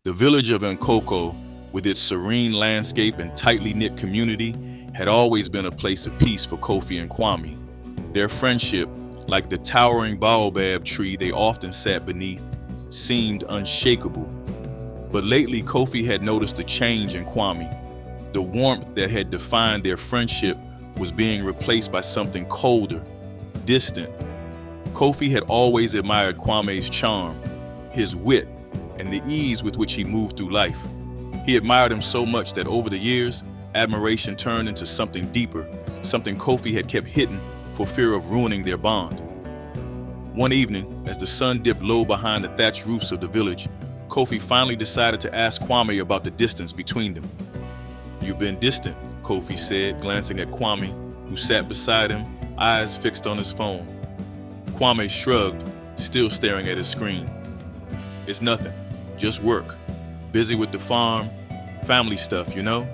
The village of Nkoko, with its serene landscape and tightly knit community, had always been a place of peace for Kofi and Kwame. Their friendship, like the towering baobab tree they often sat beneath, seemed unshakable. But lately, Kofi had noticed a change in Kwame. The warmth that had defined their friendship was being replaced by something colder, distant. Kofi had always admired Kwame's charm, his wit, and the ease with which he moved through life. He admired him so much that over the years, admiration turned into something deeper, something Kofi had kept hidden for fear of ruining their bond. One evening, as the sun dipped low behind the thatched roofs of the village, Kofi finally decided to ask Kwame about the distance between them. "You've been distant," Kofi said, glancing at Kwame, who sat beside him, eyes fixed on his phone. Kwame shrugged, still staring at his screen. "It's nothing, just work. Busy with the farm, family stuff, you know?"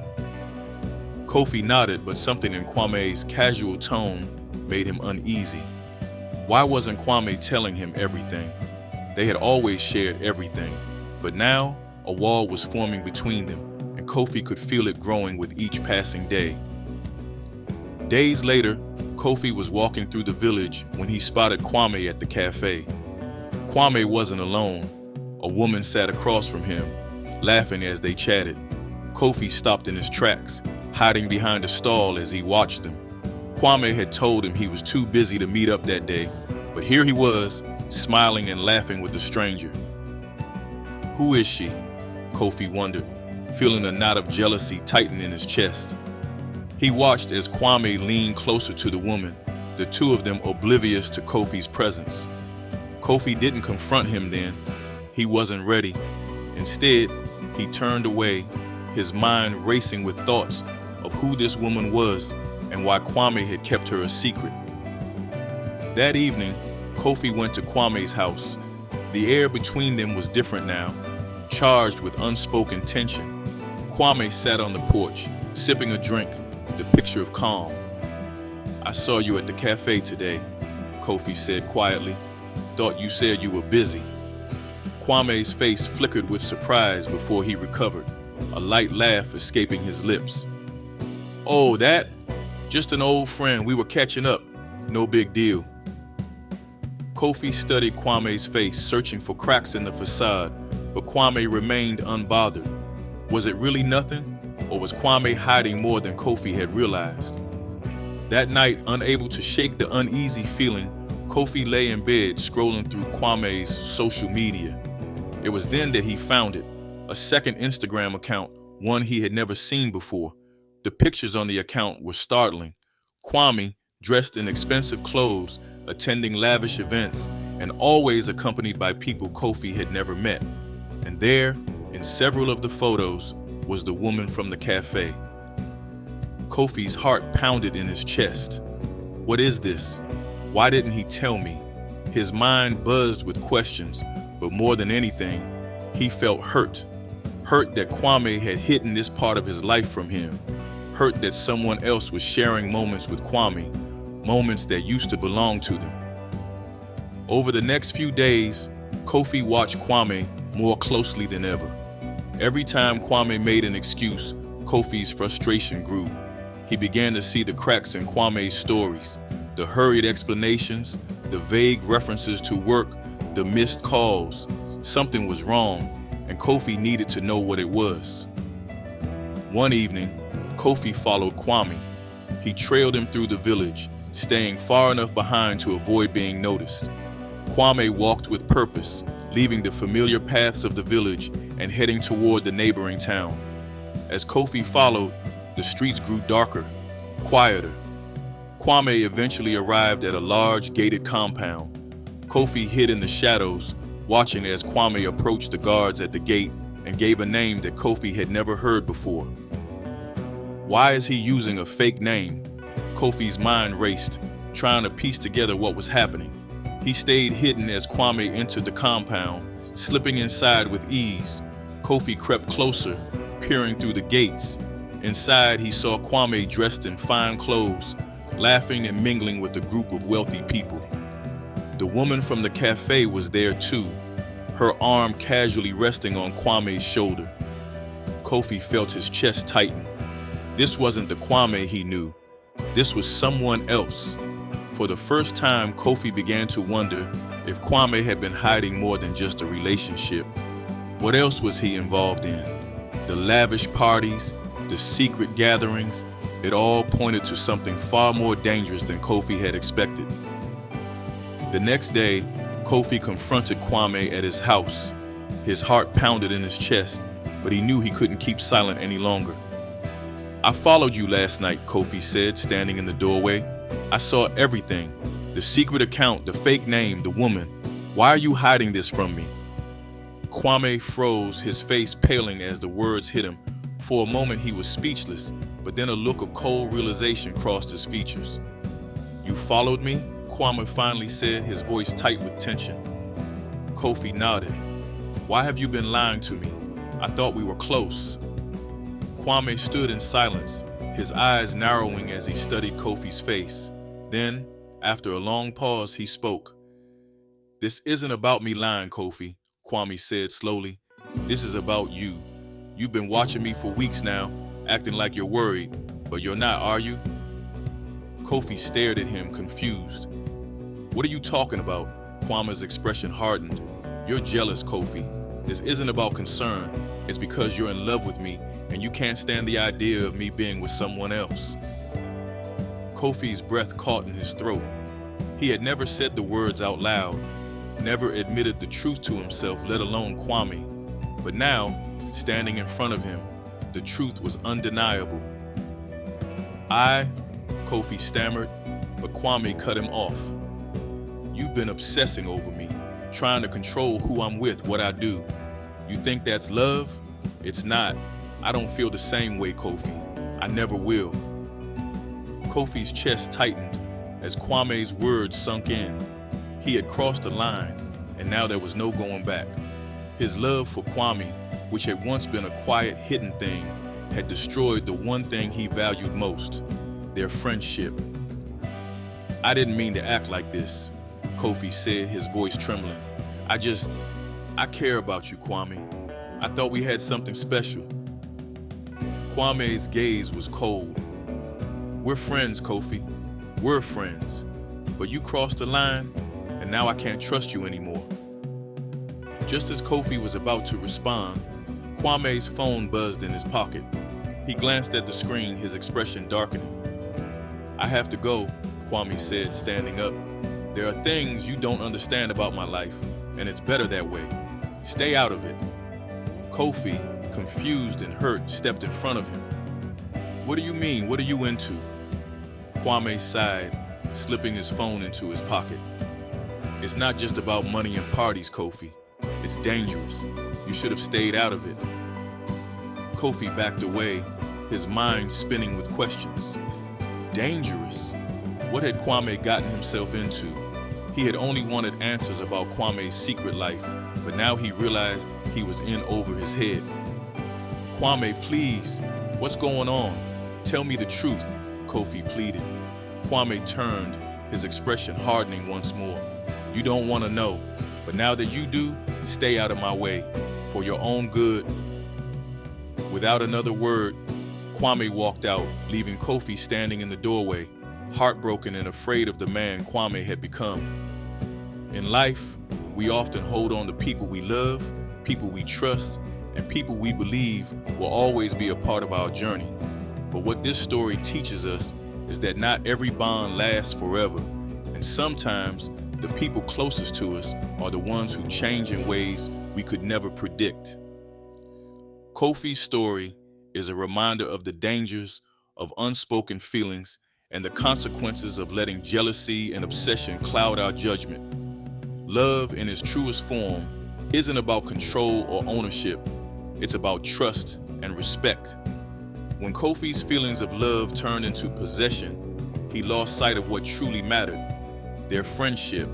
Kofi nodded, but something in Kwame's casual tone made him uneasy. Why wasn't Kwame telling him everything? They had always shared everything, but now a wall was forming between them, and Kofi could feel it growing with each passing day. Days later, Kofi was walking through the village when he spotted Kwame at the cafe. Kwame wasn't alone. A woman sat across from him, laughing as they chatted. Kofi stopped in his tracks, hiding behind a stall as he watched them. Kwame had told him he was too busy to meet up that day, but here he was, smiling and laughing with the stranger. "Who is she?" Kofi wondered, feeling a knot of jealousy tighten in his chest. He watched as Kwame leaned closer to the woman, the two of them oblivious to Kofi's presence. Kofi didn't confront him then. He wasn't ready. Instead, he turned away, his mind racing with thoughts of who this woman was and why Kwame had kept her a secret. That evening, Kofi went to Kwame's house. The air between them was different now, charged with unspoken tension. Kwame sat on the porch, sipping a drink, the picture of calm. "I saw you at the cafe today," Kofi said quietly. "Thought you said you were busy." Kwame's face flickered with surprise before he recovered, a light laugh escaping his lips. "Oh, that? Just an old friend. We were catching up. No big deal." Kofi studied Kwame's face, searching for cracks in the facade, but Kwame remained unbothered. Was it really nothing, or was Kwame hiding more than Kofi had realized? That night, unable to shake the uneasy feeling, Kofi lay in bed scrolling through Kwame's social media. It was then that he found it, a second Instagram account, one he had never seen before. The pictures on the account were startling. Kwame, dressed in expensive clothes, attending lavish events, and always accompanied by people Kofi had never met. And there, in several of the photos, was the woman from the cafe. Kofi's heart pounded in his chest. What is this? Why didn't he tell me? His mind buzzed with questions, but more than anything, he felt hurt. Hurt that Kwame had hidden this part of his life from him. Hurt that someone else was sharing moments with Kwame, moments that used to belong to them. Over the next few days, Kofi watched Kwame more closely than ever. Every time Kwame made an excuse, Kofi's frustration grew. He began to see the cracks in Kwame's stories, the hurried explanations, the vague references to work, the missed calls. Something was wrong, and Kofi needed to know what it was. One evening, Kofi followed Kwame. He trailed him through the village, staying far enough behind to avoid being noticed. Kwame walked with purpose, leaving the familiar paths of the village and heading toward the neighboring town. As Kofi followed, the streets grew darker, quieter. Kwame eventually arrived at a large gated compound. Kofi hid in the shadows, watching as Kwame approached the guards at the gate and gave a name that Kofi had never heard before. Why is he using a fake name? Kofi's mind raced, trying to piece together what was happening. He stayed hidden as Kwame entered the compound, slipping inside with ease. Kofi crept closer, peering through the gates. Inside, he saw Kwame dressed in fine clothes, laughing and mingling with a group of wealthy people. The woman from the cafe was there too. her arm casually resting on Kwame's shoulder. Kofi felt his chest tighten. This wasn't the Kwame he knew. This was someone else. For the first time, Kofi began to wonder if Kwame had been hiding more than just a relationship. What else was he involved in? The lavish parties, the secret gatherings, it all pointed to something far more dangerous than Kofi had expected. The next day, Kofi confronted Kwame at his house. His heart pounded in his chest, but he knew he couldn't keep silent any longer. "I followed you last night," Kofi said, standing in the doorway. "I saw everything. The secret account, the fake name, the woman. Why are you hiding this from me?" Kwame froze, his face paling as the words hit him. For a moment he was speechless, but then a look of cold realization crossed his features. "You followed me?" Kwame finally said, his voice tight with tension. Kofi nodded. "Why have you been lying to me? I thought we were close." Kwame stood in silence, his eyes narrowing as he studied Kofi's face. Then, after a long pause, he spoke. "This isn't about me lying, Kofi," Kwame said slowly. "This is about you. You've been watching me for weeks now, acting like you're worried, but you're not, are you?" Kofi stared at him, confused. "What are you talking about?" Kwame's expression hardened. "You're jealous, Kofi. This isn't about concern. It's because you're in love with me, and you can't stand the idea of me being with someone else." Kofi's breath caught in his throat. He had never said the words out loud, never admitted the truth to himself, let alone Kwame. But now, standing in front of him, the truth was undeniable. Kofi stammered, but Kwame cut him off. "You've been obsessing over me, trying to control who I'm with, what I do. You think that's love? It's not. I don't feel the same way, Kofi. I never will." Kofi's chest tightened as Kwame's words sunk in. He had crossed a line, and now there was no going back. His love for Kwame, which had once been a quiet, hidden thing, had destroyed the one thing he valued most, their friendship. "I didn't mean to act like this," Kofi said, his voice trembling. I care about you, Kwame. I thought we had something special." Kwame's gaze was cold. "We're friends, Kofi. We're friends. But you crossed the line, and now I can't trust you anymore." Just as Kofi was about to respond, Kwame's phone buzzed in his pocket. He glanced at the screen, his expression darkening. "I have to go," Kwame said, standing up. "There are things you don't understand about my life, and it's better that way. Stay out of it." Kofi, confused and hurt, stepped in front of him. "What do you mean? What are you into?" Kwame sighed, slipping his phone into his pocket. "It's not just about money and parties, Kofi. It's dangerous. You should have stayed out of it." Kofi backed away, his mind spinning with questions. Dangerous? What had Kwame gotten himself into? He had only wanted answers about Kwame's secret life, but now he realized he was in over his head. "Kwame, please, what's going on? Tell me the truth," Kofi pleaded. Kwame turned, his expression hardening once more. "You don't want to know, but now that you do, stay out of my way, for your own good." Without another word, Kwame walked out, leaving Kofi standing in the doorway, heartbroken and afraid of the man Kwame had become. In life, we often hold on to people we love, people we trust, and people we believe will always be a part of our journey. But what this story teaches us is that not every bond lasts forever, and sometimes the people closest to us are the ones who change in ways we could never predict. Kofi's story is a reminder of the dangers of unspoken feelings and the consequences of letting jealousy and obsession cloud our judgment. Love, in its truest form, isn't about control or ownership. It's about trust and respect. When Kofi's feelings of love turned into possession, he lost sight of what truly mattered, their friendship.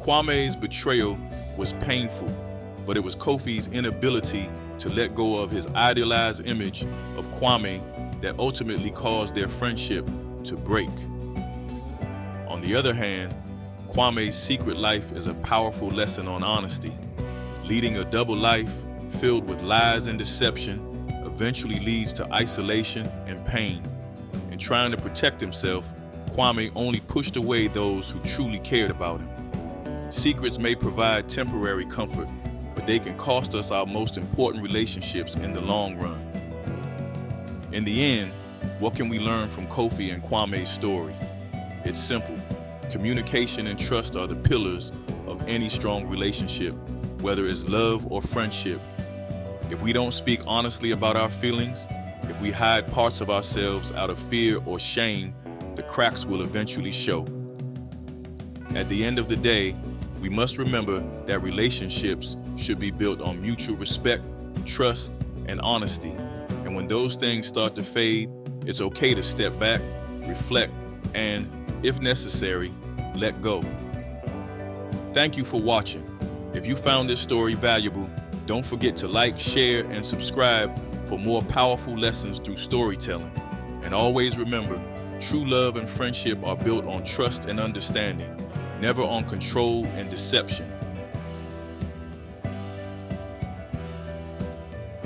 Kwame's betrayal was painful, but it was Kofi's inability to let go of his idealized image of Kwame that ultimately caused their friendship to break. On the other hand, Kwame's secret life is a powerful lesson on honesty. Leading a double life filled with lies and deception eventually leads to isolation and pain. In trying to protect himself, Kwame only pushed away those who truly cared about him. Secrets may provide temporary comfort, but they can cost us our most important relationships in the long run. In the end, what can we learn from Kofi and Kwame's story? It's simple. Communication and trust are the pillars of any strong relationship, whether it's love or friendship. If we don't speak honestly about our feelings, if we hide parts of ourselves out of fear or shame, the cracks will eventually show. At the end of the day, we must remember that relationships should be built on mutual respect, trust, and honesty. And when those things start to fade, it's okay to step back, reflect, and, if necessary, let go. Thank you for watching. If you found this story valuable, don't forget to like, share, and subscribe for more powerful lessons through storytelling. And always remember, true love and friendship are built on trust and understanding, never on control and deception.